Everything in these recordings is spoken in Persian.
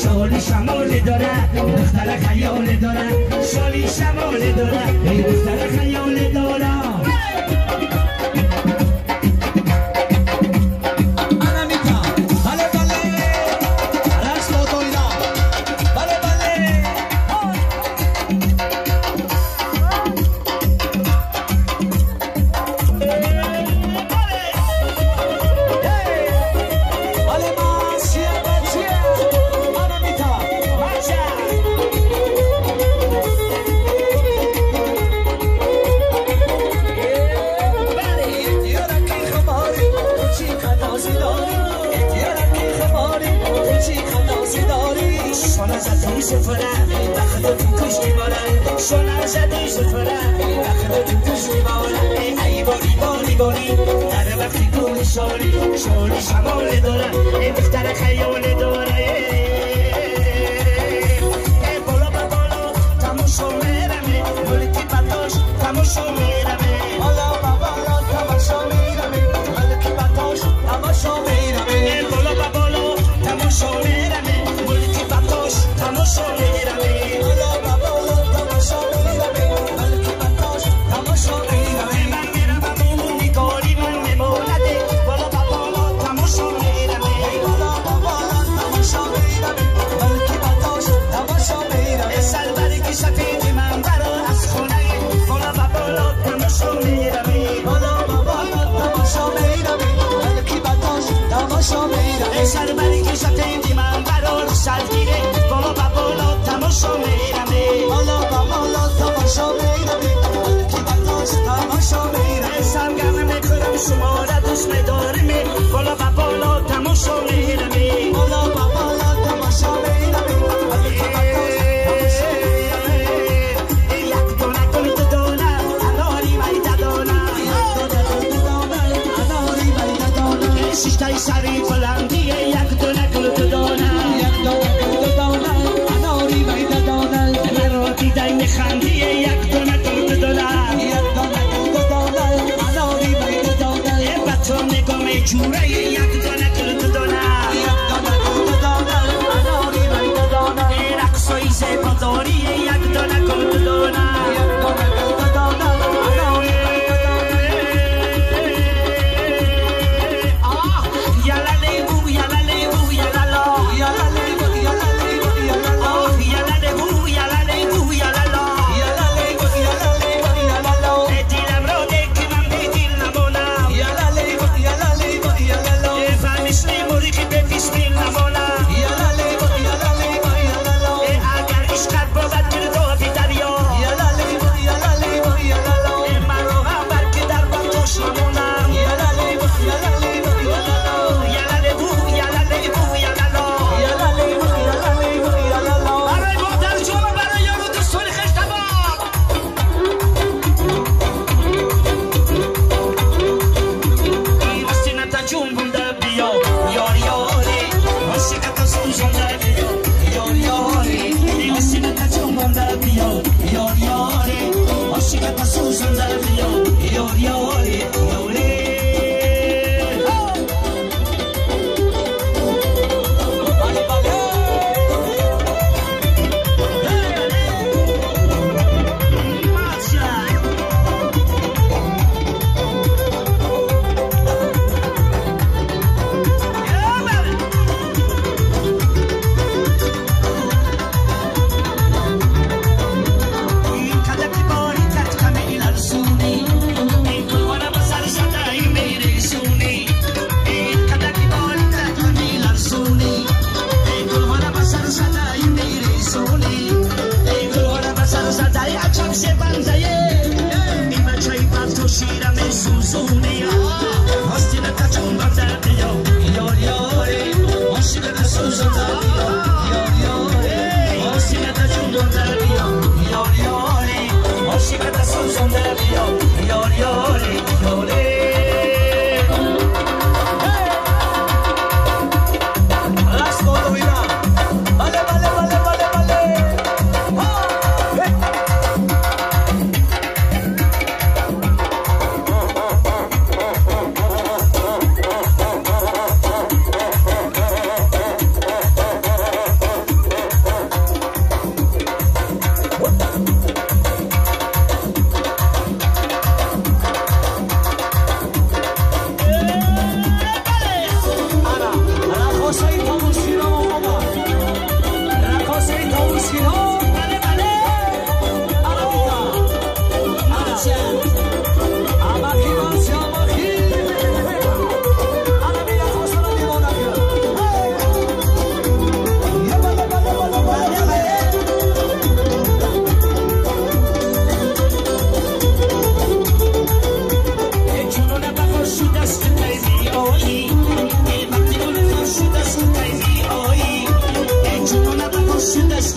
شالی شمال داره دختر خیال داره شالی شمال داره دختر خیال داره شالی شمال داره دختر خیال داره بالا با بالا تماشا میرمه ملکی بطاش تماشا میرمه بالا با بالا تماشا میرمه ملکی بطاش تماشا میرمه بالا با بالا تماشا میرمه ملکی بطاش تماشا میرمه بالا با بالا تماشا میرمه ملکی بطاش تماشا میرمه من میرم همون نگاری من میمونده بالا با بالا تماشا میرمه بالا با بالا تماشا میرمه ملکی بطاش تماشا میرمه سلبرگی سفید من برا از خونه بالا با بالا تماشا میرمه بالا با بالا تماشا میرمه ملکی بطاش تماشا میرمه سلبرگی سفید من برا رخصت گیره بالا با بالا تماشا میرمه بالا با بالا تماشا میرمه ملکی بطاش تماشا میرمه سرگرم میکنم شما را دوست میدارم بالا با بالا تماشا میرمه بالا با بالا تماشا میرمه ملکی بطاش تماشا میرمه یک دونه گل دونه اناری میده دونه یک دونه گل دونه اناری میده دونه شیشتای سری بلندی یک دونه گل دونه یک دونه گل دونه اناری میده دونه مرا دیدن میخندی یک دونه گل دونه یک دونه گل دونه اناری میده دونه بچه نگاه جوره یک دونه گل دونه یک دونه گل دونه اناری میده دونه رقصای زیباداری یک دونه گل دونه یک دونه گل دونه اناری میده دونه آه یالالی بو یالالی بو یالالا یالالی بو یالالی بو یالالا آه یالالی بو یالالی بو یالالا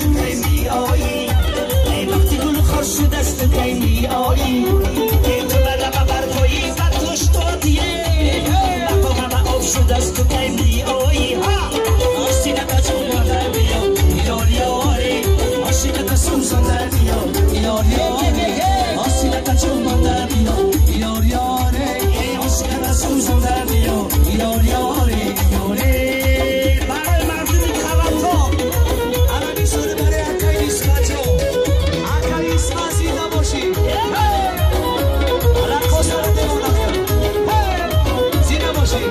کی میایی وقتی گل خار شد است کی میایی تو بلا برگویی بدوش تو دیه با همه آب شد است کی میایی آسینه تا چون در بیا یار یاری آسینه تا سوزان در بیا یار یاری آسینه تا چون در بیا یار یاری آسینه تا سوزان در بیا یار یاری یاری برای مردم خلافا الان شده برای اکای اسمتو اکای اسمت زیده باشی الان کسر دیوانه زیده باشی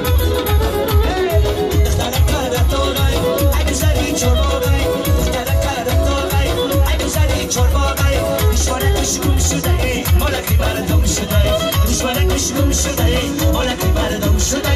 دختر کارتونای اگه زدی چرباقای دختر کارتونای اگه زدی چرباقای دشمنه کشگم شده مالکی بردم شده دشمنه کشگم شده مالکی بردم شده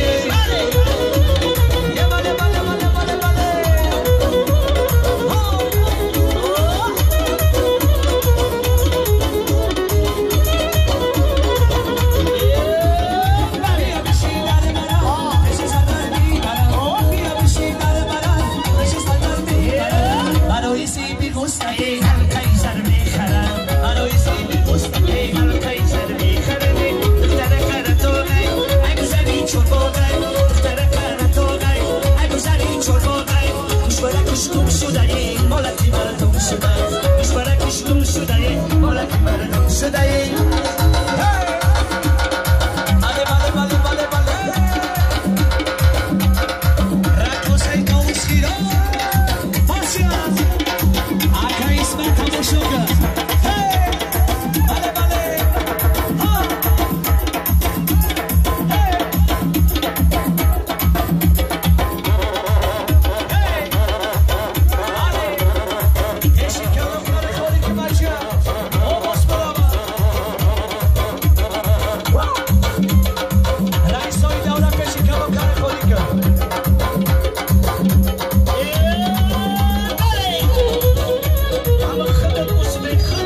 Big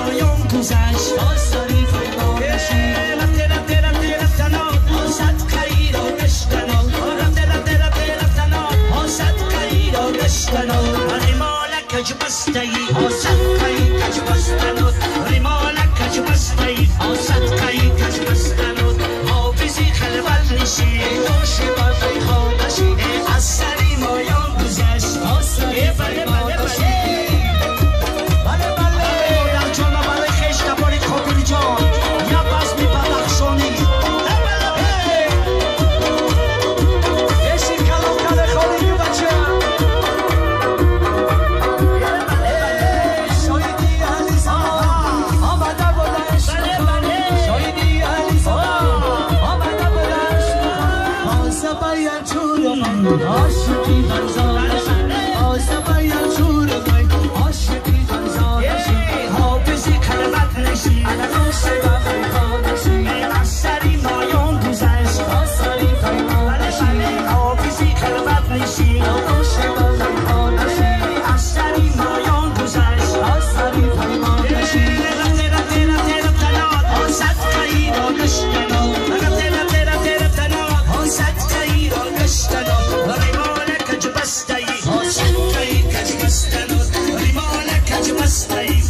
مایان گذشت آساری پیمان نشید رفته رفته رفته رفتنات آسد قییر و نشتنات رفته رفته رفته رفتنات آسد قییر و نشتنات ریمالک کج بستهی آسد قییر کج بستنات ریمالک کج بستهی آسد قییر کج بستنات حافظی خلوت نشید دوشی بر پیخان نشید از سری مایان گذشت آساری پیمان نشید عاشقی غزالشی آسبای چور غی عاشقی غزالشی حافظی خلوت نشی علوش و خیخانشی از سری مایان گذشت آسری پیمانشی حافظی خلوت نشی علوش و خیخانشی از سری مایان گذشت آسری پیمانشی رفته رفته رفته رفتنات آسد قییر و نشتنات رفته رفته رفته رفتنات آسد قییر و نشتنات ریمالک کج بستهی آسد قییر کج بستنات ریمالک کج بستهی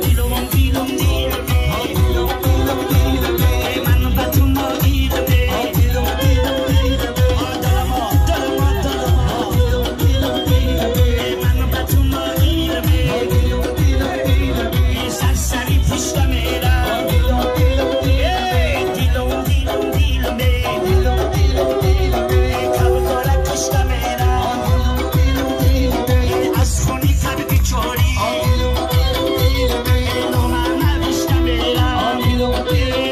دیلم دیلم دیلم دیلم دیلم دیلم من بتون نگیرم دیلم دیلم دیلم دلم دلم دلم دیلم دیلم دیلم من بتون نگیرم دیلم دیلم دیلم سرسری پشت میرم دیلم دیلم دیلم دیلم دیلم دیلم دیلم دیلم کبوتر پشت میرم دیلم دیلم دیلم از خونی کبی چوری دیلم دیلم دیلم من نوشته میرم دیلم دیلم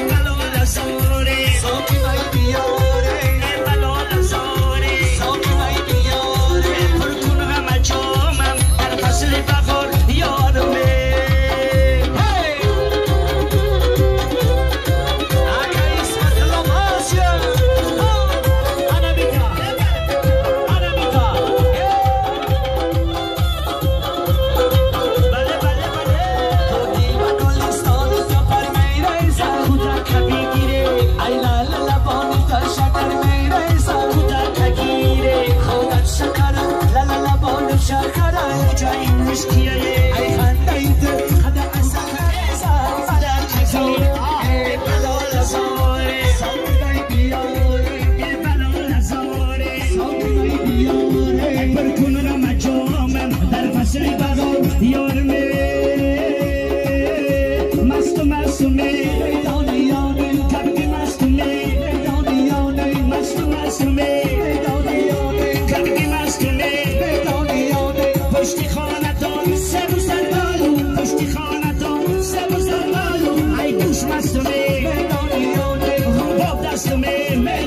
بلال زوری ساکی مای بیاره بلال زوری ساکی مای بیاره پر کنم جامم در فصل بهار یارمه Must have made